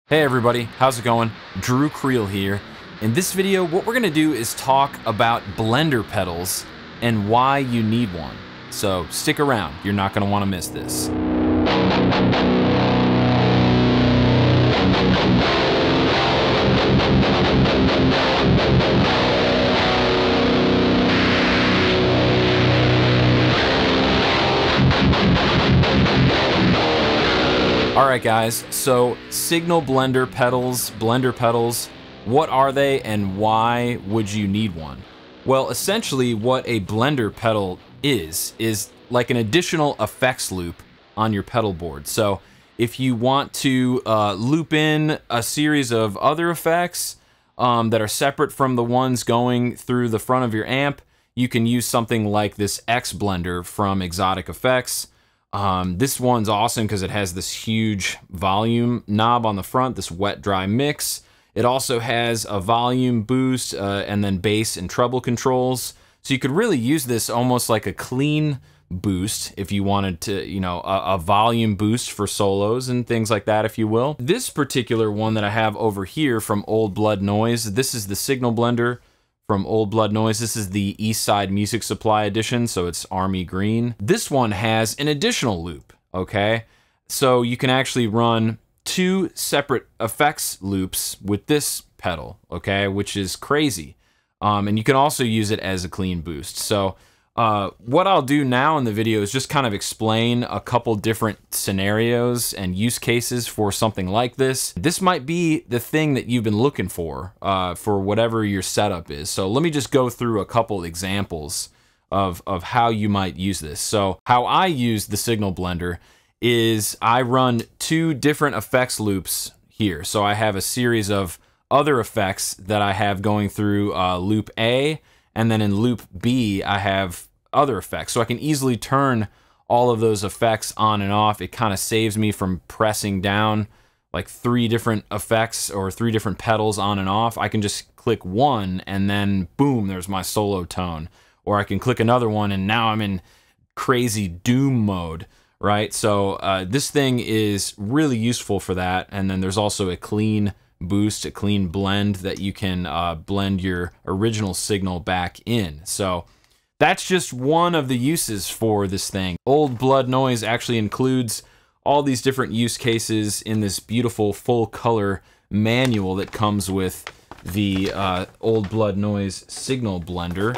Hey everybody, how's it going? Creal here. In this video, what we're gonna do is talk about blender pedals and why you need one. So stick around, you're not gonna wanna miss this. Alright guys, so signal blender pedals, what are they and why would you need one? Well, essentially what a blender pedal is like an additional effects loop on your pedal board. So if you want to loop in a series of other effects that are separate from the ones going through the front of your amp, you can use something like this X blender from Xotic effects. This one's awesome because it has this huge volume knob on the front, this wet dry mix. It also has a volume boost and then bass and treble controls. So you could really use this almost like a clean boost if you wanted to, you know, a volume boost for solos and things like that, if you will. This particular one that I have over here from Old Blood Noise, this is the signal blender from Old Blood Noise. This is the East Side Music Supply edition, so it's army green. This one has an additional loop, okay? So you can actually run two separate effects loops with this pedal, okay? Which is crazy. And you can also use it as a clean boost. So what I'll do now in the video is just kind of explain a couple different scenarios and use cases for something like this. This might be the thing that you've been looking for whatever your setup is. So let me just go through a couple examples of how you might use this. So how I use the signal blender is I run two different effects loops here. So I have a series of other effects that I have going through loop A, and then in loop B, I have other effects. So I can easily turn all of those effects on and off. It kind of saves me from pressing down like three different effects or three different pedals on and off. I can just click one and then boom, there's my solo tone. Or I can click another one and now I'm in crazy doom mode, right? So this thing is really useful for that. And then there's also a clean boost, a clean blend that you can blend your original signal back in. So that's just one of the uses for this thing. Old Blood Noise actually includes all these different use cases in this beautiful full color manual that comes with the Old Blood Noise signal blender.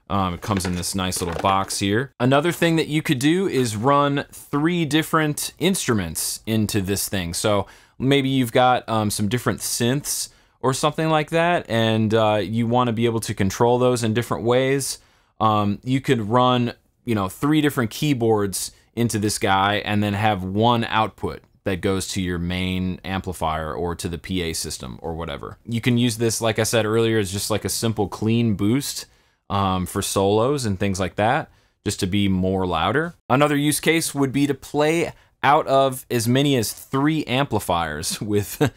It comes in this nice little box here. Another thing that you could do is run three different instruments into this thing. So maybe you've got some different synths or something like that, and you want to be able to control those in different ways. You could run, you know, three different keyboards into this guy and then have one output that goes to your main amplifier or to the PA system or whatever. You can use this, like I said earlier, as just like a simple clean boost for solos and things like that, just to be more louder. Another use case would be to play out of as many as 3 amplifiers with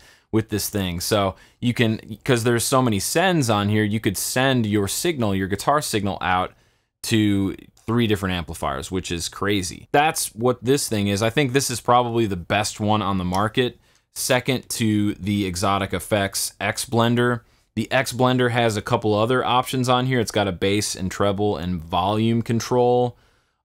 this thing. So you can, because there's so many sends on here, you could send your signal, your guitar signal out to 3 different amplifiers, which is crazy. That's what this thing is. I think this is probably the best one on the market, second to the Xotic Effects X Blender. The X Blender has a couple other options on here. It's got a bass and treble and volume control.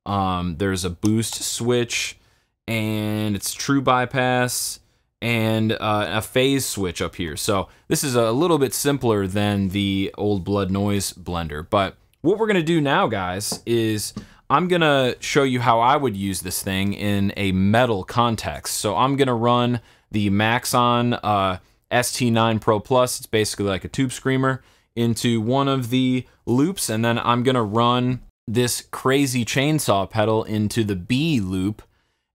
There's a boost switch, and it's true bypass, and a phase switch up here. So this is a little bit simpler than the Old Blood Noise blender. But what we're gonna do now, guys, is I'm gonna show you how I would use this thing in a metal context. So I'm gonna run the Maxon ST9 Pro Plus, it's basically like a tube screamer, into one of the loops, and then I'm gonna run this crazy chainsaw pedal into the B loop.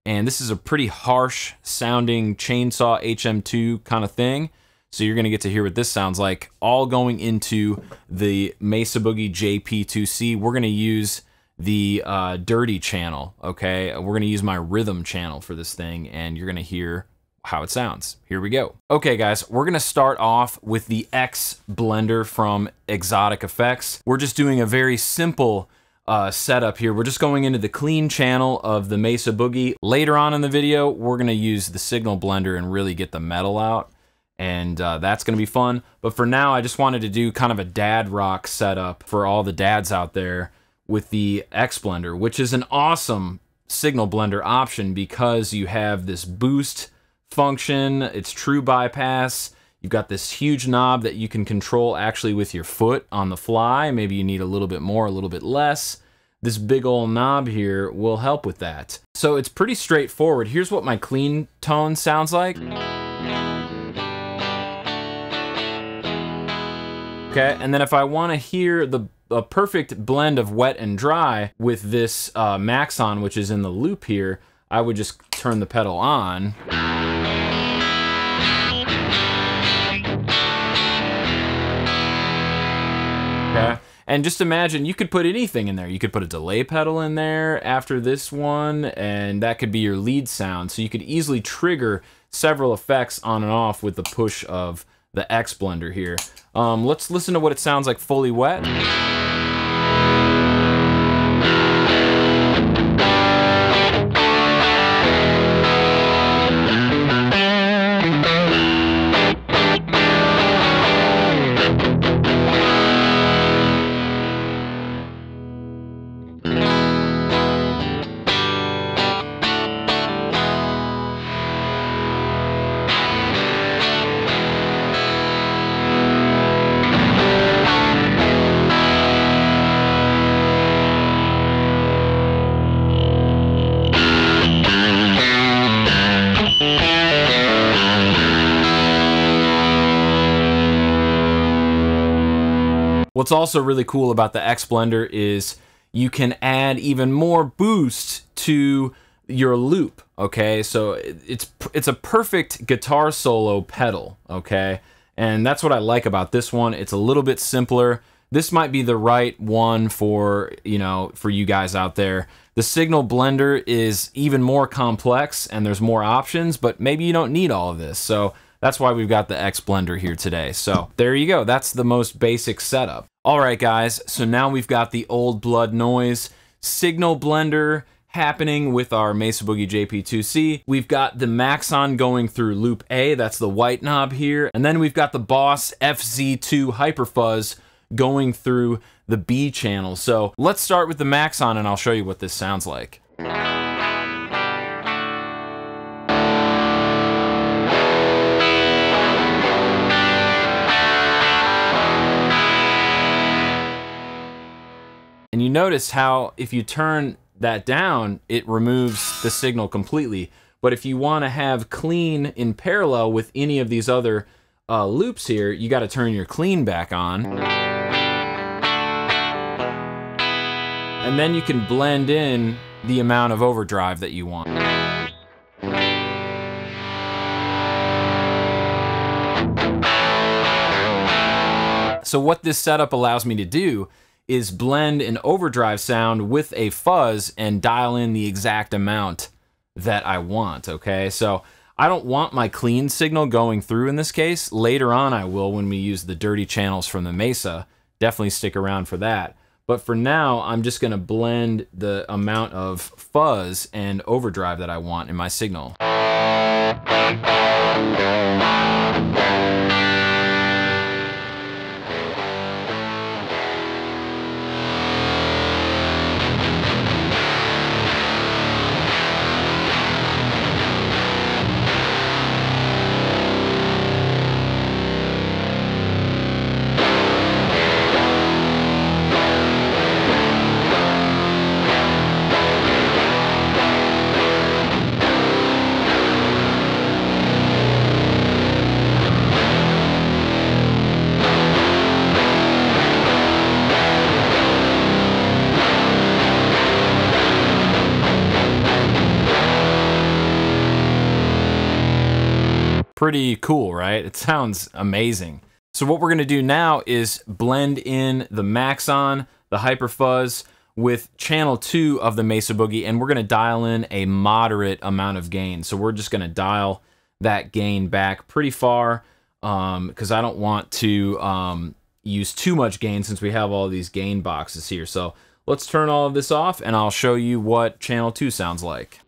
And this is a pretty harsh sounding chainsaw HM2 kind of thing. So you're gonna get to hear what this sounds like, all going into the Mesa Boogie JP2C. We're gonna use the dirty channel, okay? We're gonna use my rhythm channel for this thing, and you're gonna hear how it sounds. Here we go. Okay guys, we're gonna start off with the X blender from Xotic Effects. We're just doing a very simple setup here. We're just going into the clean channel of the Mesa Boogie. Later on in the video, we're gonna use the signal blender and really get the metal out. and that's going to be fun. But for now, I just wanted to do kind of a dad rock setup for all the dads out there with the X Blender, which is an awesome signal blender option because you have this boost function, it's true bypass, you've got this huge knob that you can control actually with your foot on the fly. Maybe you need a little bit more, a little bit less. This big old knob here will help with that. So it's pretty straightforward. Here's what my clean tone sounds like. Okay, and then if I want to hear a perfect blend of wet and dry with this Maxon, which is in the loop here, I would just turn the pedal on. Okay, and just imagine you could put anything in there. You could put a delay pedal in there after this one, and that could be your lead sound. So you could easily trigger several effects on and off with the push of the X Blender here. Let's listen to what it sounds like fully wet. What's also really cool about the X Blender is you can add even more boost to your loop, okay? So it's a perfect guitar solo pedal, okay? And that's what I like about this one. It's a little bit simpler. This might be the right one for, you know, for you guys out there. The Signal Blender is even more complex and there's more options, but maybe you don't need all of this. So that's why we've got the X Blender here today. So there you go. That's the most basic setup. All right, guys. So now we've got the Old Blood Noise Signal Blender happening with our Mesa Boogie JP2C. We've got the Maxon going through loop A. That's the white knob here. And then we've got the Boss FZ2 Hyper Fuzz going through the B channel. So let's start with the Maxon and I'll show you what this sounds like. And you notice how if you turn that down, it removes the signal completely. But if you want to have clean in parallel with any of these other loops here, you got to turn your clean back on. And then you can blend in the amount of overdrive that you want. So what this setup allows me to do is blend an overdrive sound with a fuzz and dial in the exact amount that I want, okay? So I don't want my clean signal going through in this case. Later on I will when we use the dirty channels from the Mesa. Definitely stick around for that. But for now, I'm just gonna blend the amount of fuzz and overdrive that I want in my signal. Pretty cool, right? It sounds amazing. So what we're gonna do now is blend in the Maxon, the Hyper Fuzz, with channel 2 of the Mesa Boogie, and we're gonna dial in a moderate amount of gain. So we're just gonna dial that gain back pretty far, because I don't want to use too much gain since we have all these gain boxes here. So let's turn all of this off and I'll show you what channel 2 sounds like.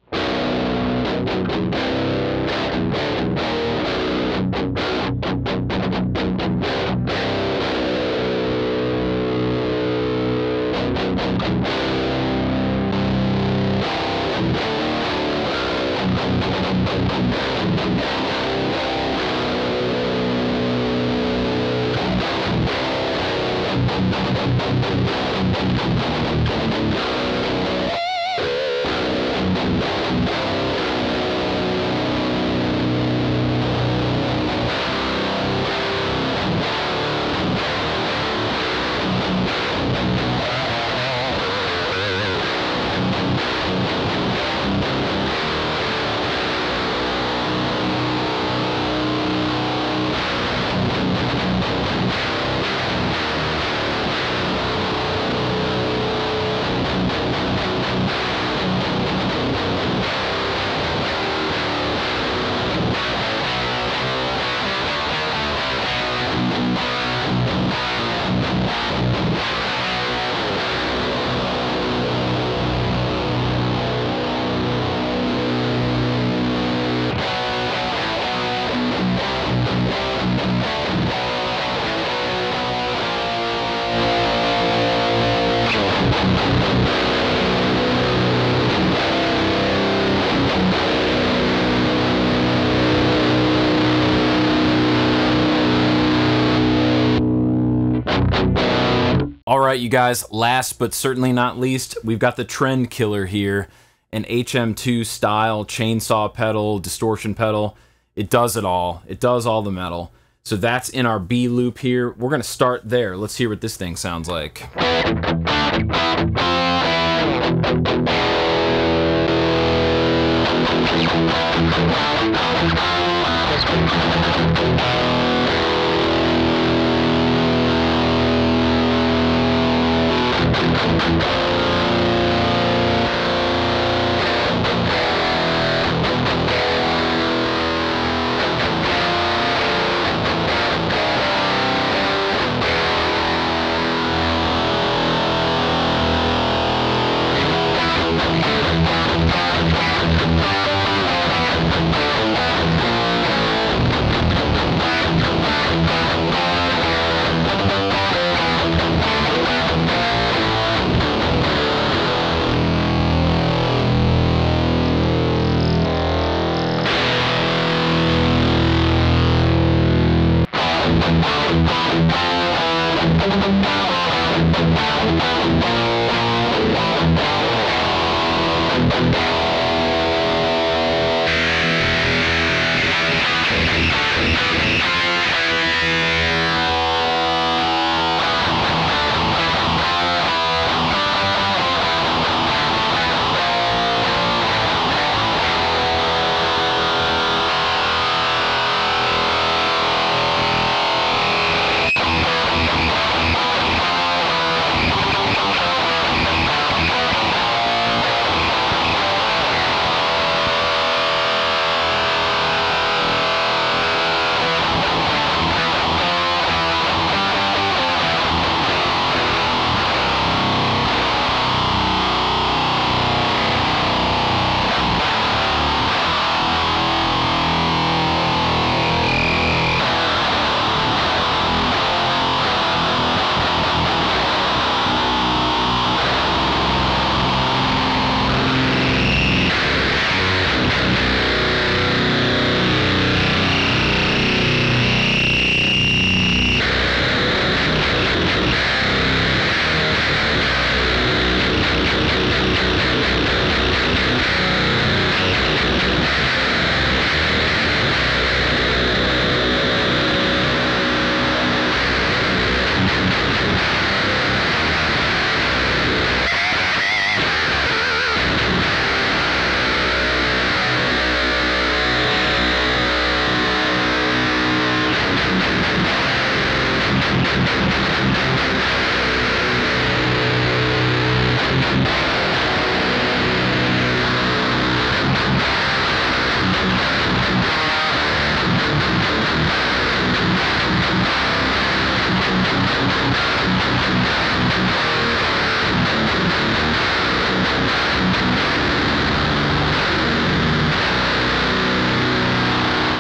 All right, you guys, last but certainly not least, we've got the Trendkiller here, an HM2 style chainsaw pedal, distortion pedal. It does it all. It does all the metal. So that's in our B loop here. We're gonna start there. Let's hear what this thing sounds like.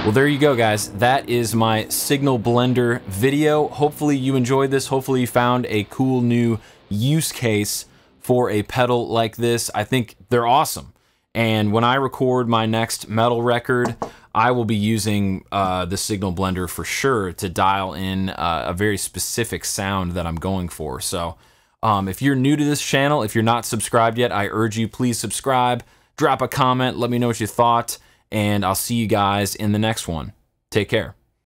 Well, there you go, guys. That is my Signal Blender video. Hopefully you enjoyed this. Hopefully you found a cool new use case for a pedal like this. I think they're awesome. And when I record my next metal record, I will be using the Signal Blender for sure to dial in a very specific sound that I'm going for. So if you're new to this channel, if you're not subscribed yet, I urge you, please subscribe, drop a comment, let me know what you thought, and I'll see you guys in the next one. Take care.